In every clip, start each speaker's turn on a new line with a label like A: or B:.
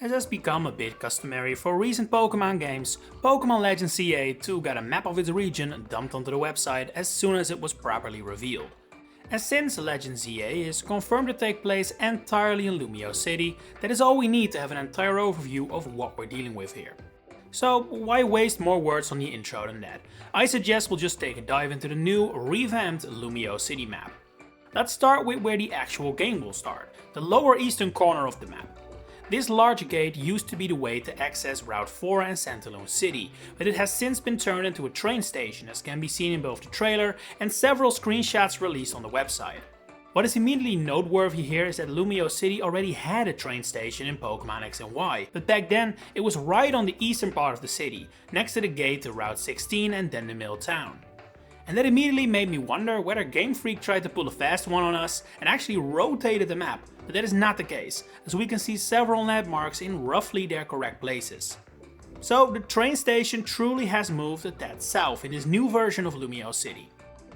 A: As has become a bit customary for recent Pokémon games, Pokémon Legends CA2 got a map of its region dumped onto the website as soon as it was properly revealed. And since Legends CA is confirmed to take place entirely in Lumiose City, that is all we need to have an entire overview of what we're dealing with here. So why waste more words on the intro than that? I suggest we'll just take a dive into the new, revamped Lumiose City map. Let's start with where the actual game will start, the lower eastern corner of the map. This large gate used to be the way to access Route 4 and Santaloon City, but it has since been turned into a train station, as can be seen in both the trailer and several screenshots released on the website. What is immediately noteworthy here is that Lumiose City already had a train station in Pokémon X and Y, but back then it was right on the eastern part of the city, next to the gate to Route 16 and then the mill town. And that immediately made me wonder whether Game Freak tried to pull a fast one on us and actually rotated the map, but that is not the case, as we can see several landmarks in roughly their correct places. So the train station truly has moved a tad south in this new version of Lumiose City.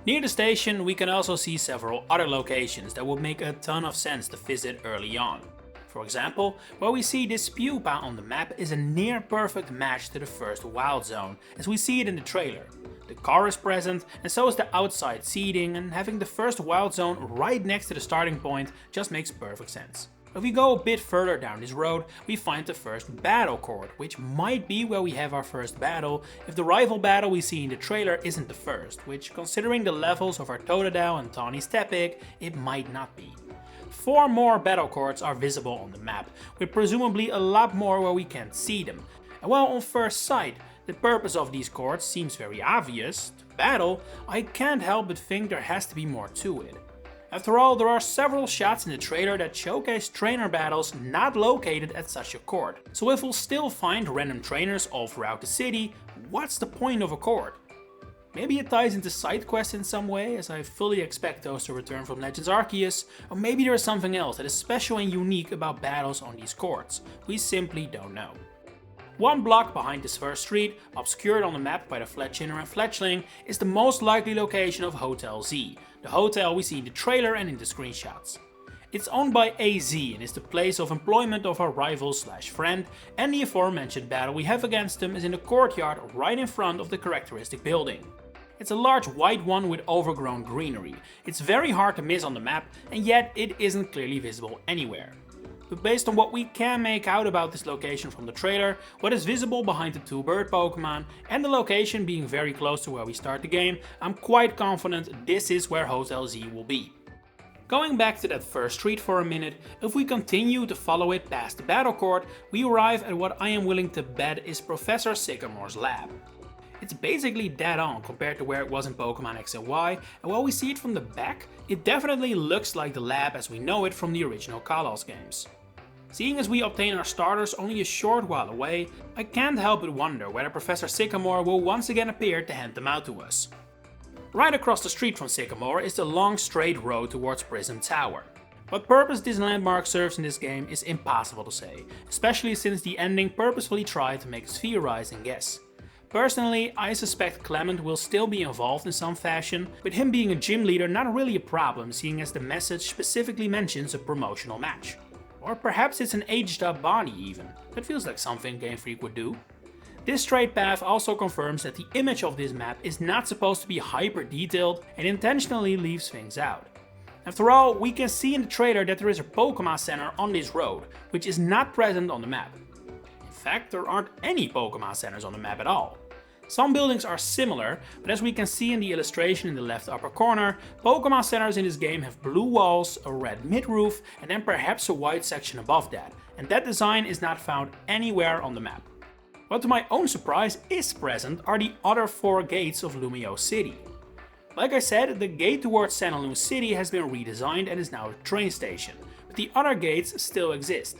A: Near the station we can also see several other locations that would make a ton of sense to visit early on. For example, where we see this pupa on the map is a near perfect match to the first wild zone, as we see it in the trailer. The car is present and so is the outside seating, and having the first wild zone right next to the starting point just makes perfect sense. If we go a bit further down this road, we find the first battle court, which might be where we have our first battle if the rival battle we see in the trailer isn't the first, which considering the levels of our Totodile and Tawny's Tepig, it might not be. 4 more battle courts are visible on the map, with presumably a lot more where we can't see them. And while on first sight, the purpose of these courts seems very obvious, to battle, I can't help but think there has to be more to it. After all, there are several shots in the trailer that showcase trainer battles not located at such a court. So if we'll still find random trainers all throughout the city, what's the point of a court? Maybe it ties into side quests in some way, as I fully expect those to return from Legends Arceus, or maybe there is something else that is special and unique about battles on these courts. We simply don't know. One block behind this first street, obscured on the map by the Fletchinder and Fletchling, is the most likely location of Hotel Z, the hotel we see in the trailer and in the screenshots. It's owned by AZ and is the place of employment of our rival/friend, and the aforementioned battle we have against him is in the courtyard right in front of the characteristic building. It's a large white one with overgrown greenery. It's very hard to miss on the map, and yet it isn't clearly visible anywhere. But based on what we can make out about this location from the trailer, what is visible behind the 2 bird Pokémon, and the location being very close to where we start the game, I'm quite confident this is where Hotel Z will be. Going back to that first street for a minute, if we continue to follow it past the battle court, we arrive at what I am willing to bet is Professor Sycamore's lab. It's basically dead on compared to where it was in Pokémon X and Y, and while we see it from the back, it definitely looks like the lab as we know it from the original Kalos games. Seeing as we obtain our starters only a short while away, I can't help but wonder whether Professor Sycamore will once again appear to hand them out to us. Right across the street from Sycamore is the long straight road towards Prism Tower. What purpose this landmark serves in this game is impossible to say, especially since the ending purposefully tried to make us theorize and guess. Personally, I suspect Clement will still be involved in some fashion, with him being a gym leader not really a problem, seeing as the message specifically mentions a promotional match. Or perhaps it's an aged up Bonnie even. That feels like something Game Freak would do. This straight path also confirms that the image of this map is not supposed to be hyper detailed and intentionally leaves things out. After all, we can see in the trailer that there is a Pokémon Center on this road, which is not present on the map. In fact, there aren't any Pokémon Centers on the map at all. Some buildings are similar, but as we can see in the illustration in the left upper corner, Pokémon Centers in this game have blue walls, a red mid-roof, and then perhaps a white section above that, and that design is not found anywhere on the map. What to my own surprise is present are the other 4 gates of Lumiose City. Like I said, the gate towards Santaloon City has been redesigned and is now a train station, but the other gates still exist.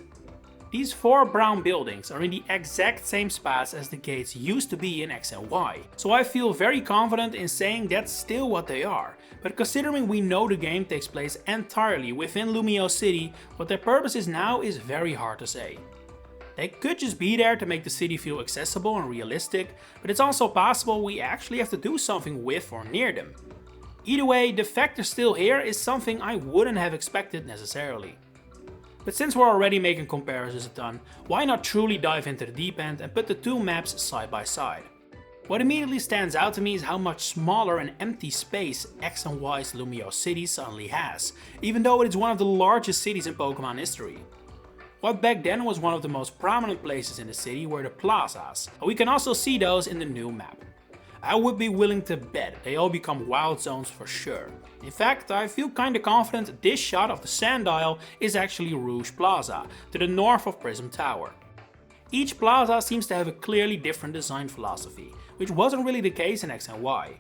A: These 4 brown buildings are in the exact same spots as the gates used to be in X and Y, so I feel very confident in saying that's still what they are, but considering we know the game takes place entirely within Lumiose City, what their purpose is now is very hard to say. They could just be there to make the city feel accessible and realistic, but it's also possible we actually have to do something with or near them. Either way, the fact they're still here is something I wouldn't have expected necessarily. But since we're already making comparisons a ton, why not truly dive into the deep end and put the two maps side by side? What immediately stands out to me is how much smaller and empty space X and Y's Lumiose city suddenly has, even though it is one of the largest cities in Pokémon history. What back then was one of the most prominent places in the city were the Plazas, and we can also see those in the new map. I would be willing to bet they all become wild zones for sure. In fact, I feel kinda confident this shot of the Sand Isle is actually Rouge Plaza, to the north of Prism Tower. Each plaza seems to have a clearly different design philosophy, which wasn't really the case in X and Y.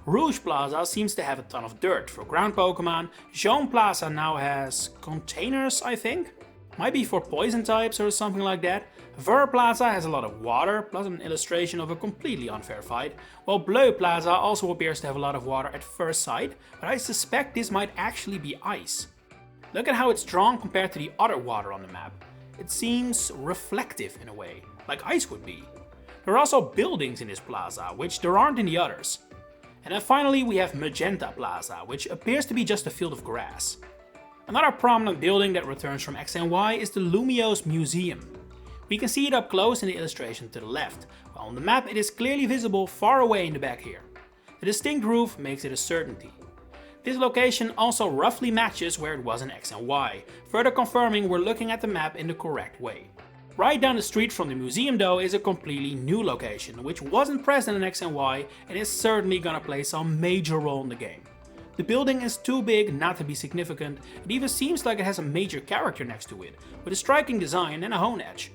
A: Rouge Plaza seems to have a ton of dirt for ground Pokemon, Jaune Plaza now has containers, I think? Might be for poison types or something like that. Vert Plaza has a lot of water, plus an illustration of a completely unfair fight, while Bleu Plaza also appears to have a lot of water at first sight, but I suspect this might actually be ice. Look at how it's drawn compared to the other water on the map. It seems reflective in a way, like ice would be. There are also buildings in this plaza, which there aren't in the others. And then finally we have Magenta Plaza, which appears to be just a field of grass. Another prominent building that returns from X and Y is the Lumiose Museum. We can see it up close in the illustration to the left, while on the map it is clearly visible far away in the back here. The distinct roof makes it a certainty. This location also roughly matches where it was in X and Y, further confirming we're looking at the map in the correct way. Right down the street from the museum though is a completely new location, which wasn't present in X and Y and is certainly gonna play some major role in the game. The building is too big not to be significant, it even seems like it has a major character next to it, with a striking design and a hone edge.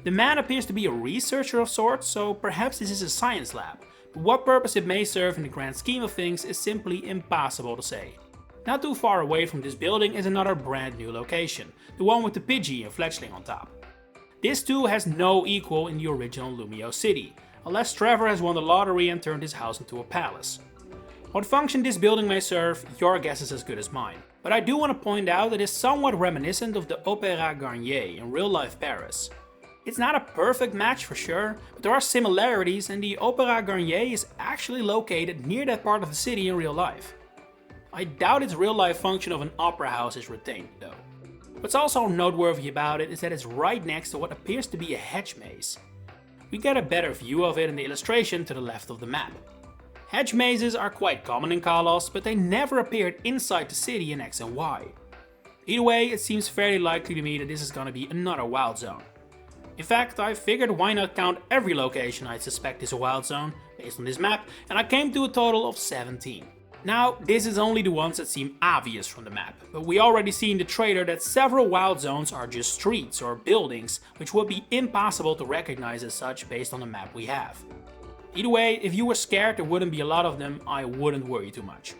A: The man appears to be a researcher of sorts, so perhaps this is a science lab, but what purpose it may serve in the grand scheme of things is simply impossible to say. Not too far away from this building is another brand new location, the one with the Pidgey and Fletchling on top. This too has no equal in the original Lumiose city, unless Trevor has won the lottery and turned his house into a palace. What function this building may serve, your guess is as good as mine. But I do want to point out that it is somewhat reminiscent of the Opéra Garnier in real life Paris. It's not a perfect match for sure, but there are similarities and the Opéra Garnier is actually located near that part of the city in real life. I doubt its real life function of an opera house is retained though. What's also noteworthy about it is that it's right next to what appears to be a hedge maze. We get a better view of it in the illustration to the left of the map. Hedge mazes are quite common in Kalos, but they never appeared inside the city in X and Y. Either way, it seems fairly likely to me that this is gonna be another wild zone. In fact, I figured why not count every location I suspect is a wild zone, based on this map, and I came to a total of 17. Now, this is only the ones that seem obvious from the map, but we already see in the trailer that several wild zones are just streets or buildings, which would be impossible to recognize as such based on the map we have. Either way, if you were scared there wouldn't be a lot of them, I wouldn't worry too much.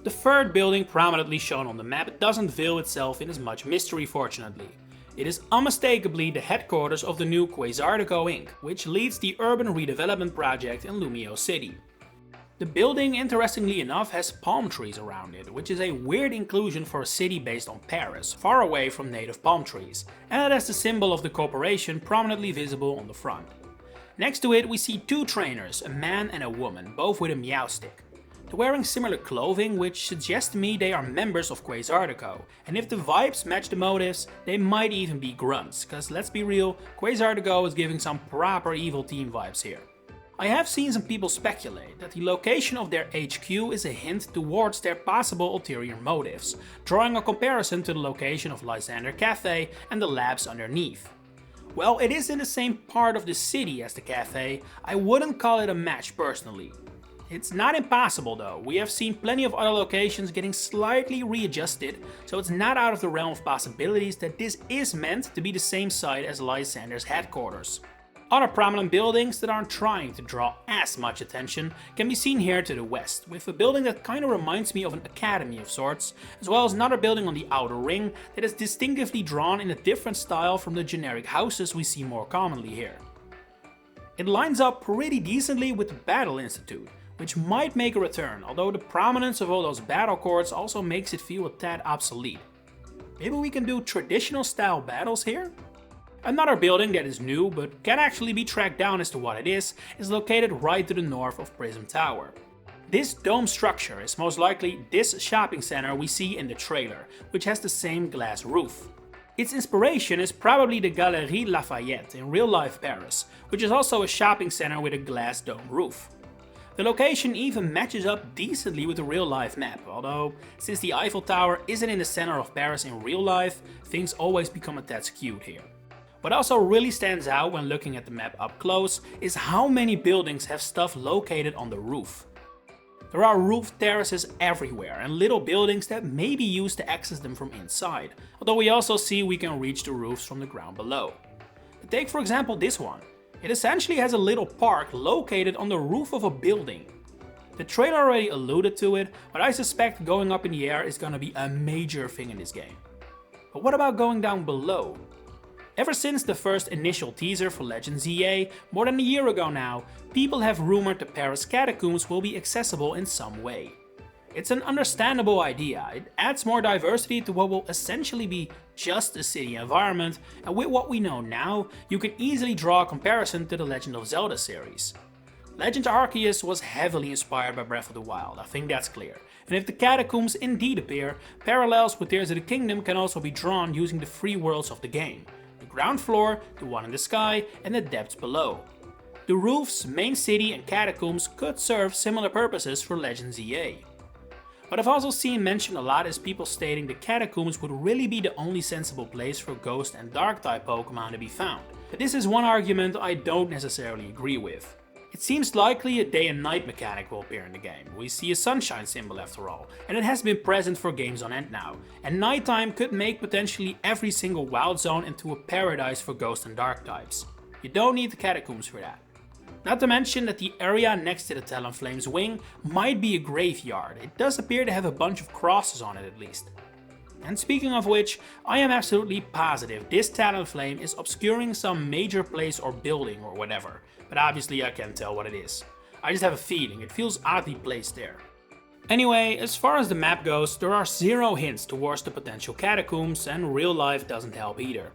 A: The third building prominently shown on the map doesn't veil itself in as much mystery fortunately. It is unmistakably the headquarters of the new Quasartico Inc, which leads the urban redevelopment project in Lumiose City. The building, interestingly enough, has palm trees around it, which is a weird inclusion for a city based on Paris, far away from native palm trees, and it has the symbol of the corporation prominently visible on the front. Next to it we see two trainers, a man and a woman, both with a meow stick. They're wearing similar clothing, which suggests to me they are members of Quasartico, and if the vibes match the motives, they might even be grunts, cause let's be real, Quasartico is giving some proper evil team vibes here. I have seen some people speculate that the location of their HQ is a hint towards their possible ulterior motives, drawing a comparison to the location of Lysander Cafe and the labs underneath. Well, it is in the same part of the city as the cafe, I wouldn't call it a match personally. It's not impossible though, we have seen plenty of other locations getting slightly readjusted, so it's not out of the realm of possibilities that this is meant to be the same site as Lysander's headquarters. Other prominent buildings that aren't trying to draw as much attention can be seen here to the west, with a building that kinda reminds me of an academy of sorts, as well as another building on the outer ring that is distinctively drawn in a different style from the generic houses we see more commonly here. It lines up pretty decently with the Battle Institute, which might make a return, although the prominence of all those battle courts also makes it feel a tad obsolete. Maybe we can do traditional style battles here? Another building that is new but can actually be tracked down as to what it is located right to the north of Prism Tower. This dome structure is most likely this shopping center we see in the trailer, which has the same glass roof. Its inspiration is probably the Galerie Lafayette in real-life Paris, which is also a shopping center with a glass dome roof. The location even matches up decently with the real-life map, although since the Eiffel Tower isn't in the center of Paris in real life, things always become a tad skewed here. What also really stands out when looking at the map up close is how many buildings have stuff located on the roof. There are roof terraces everywhere and little buildings that may be used to access them from inside, although we also see we can reach the roofs from the ground below. Take for example this one. It essentially has a little park located on the roof of a building. The trailer already alluded to it, but I suspect going up in the air is gonna be a major thing in this game. But what about going down below? Ever since the first initial teaser for Legends EA, more than a year ago now, people have rumored the Paris Catacombs will be accessible in some way. It's an understandable idea, it adds more diversity to what will essentially be just a city environment, and with what we know now, you can easily draw a comparison to the Legend of Zelda series. Legend Arceus was heavily inspired by Breath of the Wild, I think that's clear. And if the Catacombs indeed appear, parallels with Tears of the Kingdom can also be drawn using the three worlds of the game. The ground floor, the one in the sky, and the depths below. The roofs, main city and catacombs could serve similar purposes for Legends EA. What I've also seen mentioned a lot is people stating the catacombs would really be the only sensible place for ghost and dark type Pokemon to be found. But this is one argument I don't necessarily agree with. It seems likely a day and night mechanic will appear in the game. We see a sunshine symbol after all, and it has been present for games on end now. And nighttime could make potentially every single wild zone into a paradise for ghost and dark types. You don't need the catacombs for that. Not to mention that the area next to the Talonflame's wing might be a graveyard. It does appear to have a bunch of crosses on it at least. And speaking of which, I am absolutely positive this Talonflame is obscuring some major place or building or whatever, but obviously I can't tell what it is. I just have a feeling, it feels oddly placed there. Anyway, as far as the map goes, there are zero hints towards the potential catacombs and real life doesn't help either.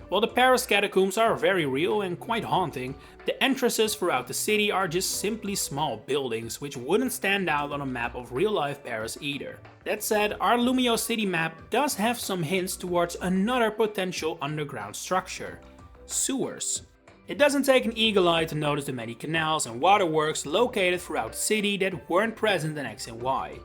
A: While the Paris catacombs are very real and quite haunting, the entrances throughout the city are just simply small buildings which wouldn't stand out on a map of real life Paris either. That said, our Lumiose city map does have some hints towards another potential underground structure: sewers. It doesn't take an eagle eye to notice the many canals and waterworks located throughout the city that weren't present in X and Y.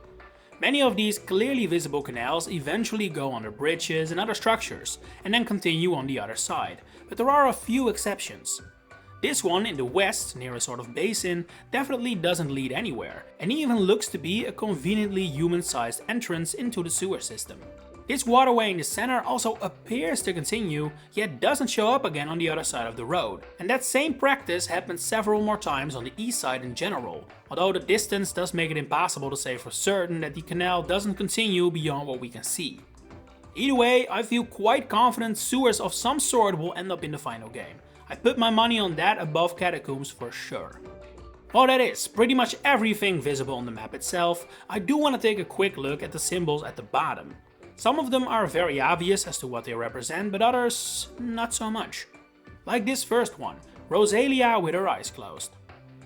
A: Many of these clearly visible canals eventually go under bridges and other structures, and then continue on the other side, but there are a few exceptions. This one in the west, near a sort of basin, definitely doesn't lead anywhere, and even looks to be a conveniently human-sized entrance into the sewer system. This waterway in the center also appears to continue, yet doesn't show up again on the other side of the road. And that same practice happens several more times on the east side in general, although the distance does make it impossible to say for certain that the canal doesn't continue beyond what we can see. Either way, I feel quite confident sewers of some sort will end up in the final game. I put my money on that above catacombs for sure. Well, that is pretty much everything visible on the map itself. I do want to take a quick look at the symbols at the bottom. Some of them are very obvious as to what they represent, but others not so much. Like this first one, Rosalia with her eyes closed.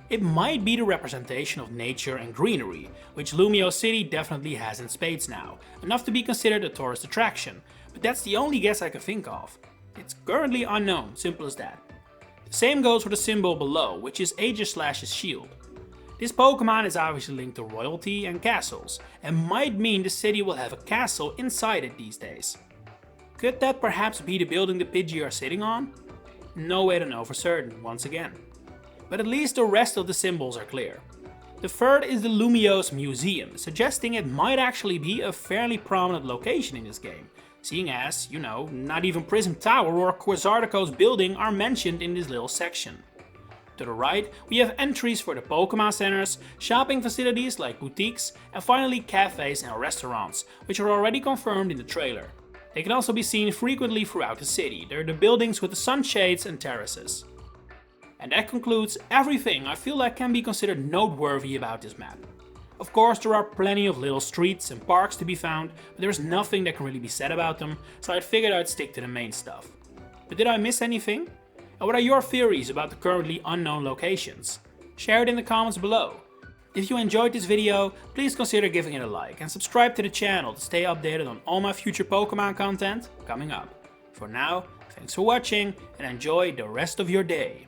A: It might be the representation of nature and greenery, which Lumiose City definitely has in spades now, enough to be considered a tourist attraction, but that's the only guess I can think of. It's currently unknown, simple as that. The same goes for the symbol below, which is Aegislash's shield. This Pokemon is obviously linked to royalty and castles, and might mean the city will have a castle inside it these days. Could that perhaps be the building the Pidgey are sitting on? No way to know for certain, once again. But at least the rest of the symbols are clear. The third is the Lumiose Museum, suggesting it might actually be a fairly prominent location in this game, seeing as, you know, not even Prism Tower or Quasartico's building are mentioned in this little section. To the right, we have entries for the Pokemon centers, shopping facilities like boutiques, and finally cafes and restaurants, which are already confirmed in the trailer. They can also be seen frequently throughout the city. They're the buildings with the sunshades and terraces. And that concludes everything I feel like can be considered noteworthy about this map. Of course, there are plenty of little streets and parks to be found, but there's nothing that can really be said about them, so I figured I'd stick to the main stuff. But did I miss anything? And what are your theories about the currently unknown locations? Share it in the comments below. If you enjoyed this video, please consider giving it a like and subscribe to the channel to stay updated on all my future Pokemon content coming up. For now, thanks for watching and enjoy the rest of your day.